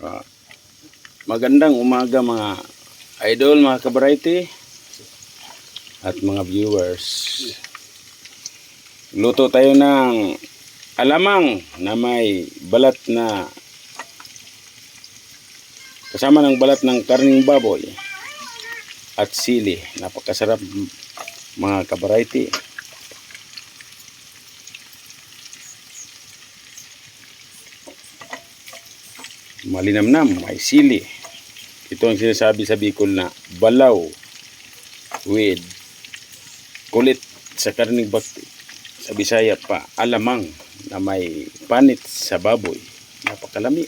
Ah, Magandang umaga mga idol, mga ka-variety at mga viewers. Luto tayo ng alamang na may balat na kasama ng balat ng karning baboy at sili. Napakasarap mga ka-variety. Malinamnam, may sili. Ito ang sinasabi sa Bicol na balaw with kulit sa karning bakti. Sa Bisaya pa, alamang na may panit sa baboy. Napakalami.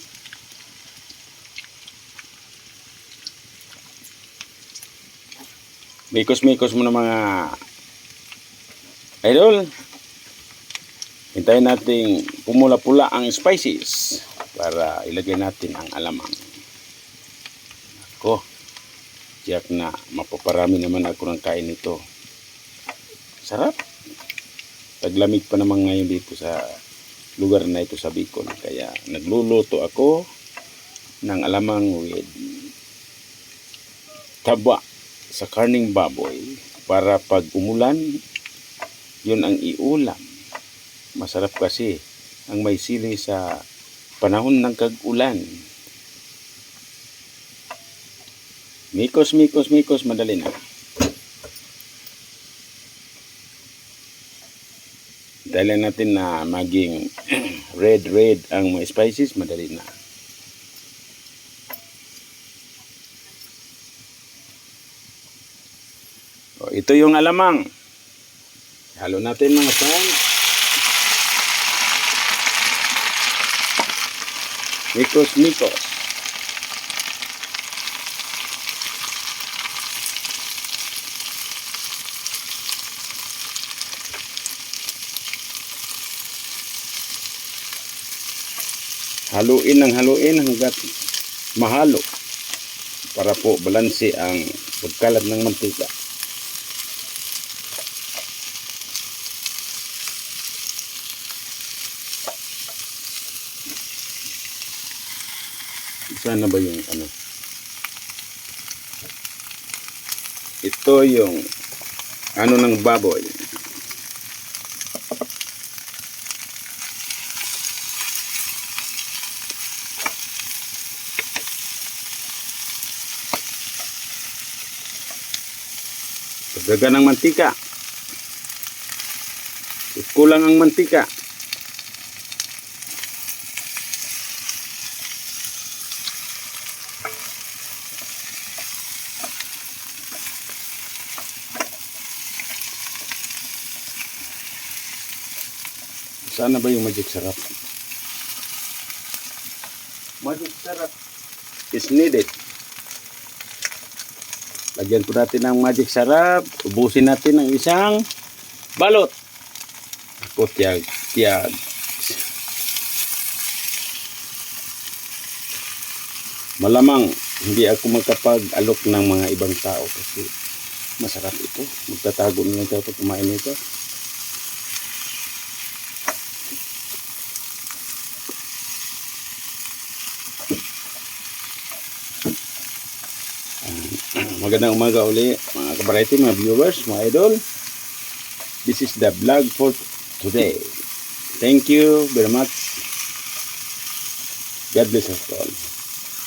Mikos-mikos mo na mga idol. Hintayin nating pumula-pula ang spices para ilagay natin ang alamang. Ako, tiyak na mapaparami naman ako ng kain nito. Sarap. Taglamig pa naman ngayon dito sa lugar na ito sa Bicol. Kaya nagluluto ako ng alamang with taba sa karning baboy para pag umulan, yun ang iulam. Masarap kasi ang may sili sa panahon ng kag-ulan. Mikos, madali na. Dahil natin na maging red ang mga spices, madali na. O, ito yung alamang. Halo natin mga friends. Mikos. Haluin hanggat mahalo para po balanse ang pagkalat ng mantika. Sana ba yung ano? Ito yung ano ng baboy. Pagdaga ng mantika. Kulang ang mantika. Sana ba yung magic sarap? Magic sarap is needed. Lagyan po natin ng magic sarap. Ubusin natin ng isang balot. Ako tiyag. Malamang hindi ako magkapag-alok ng mga ibang tao kasi masarap ito. Magtatago na lang tayo pag kumain nito. Magandang umaga uli mga ka-variety, mga viewers, mga idol. This is the vlog for today. Thank you very much. God bless us all.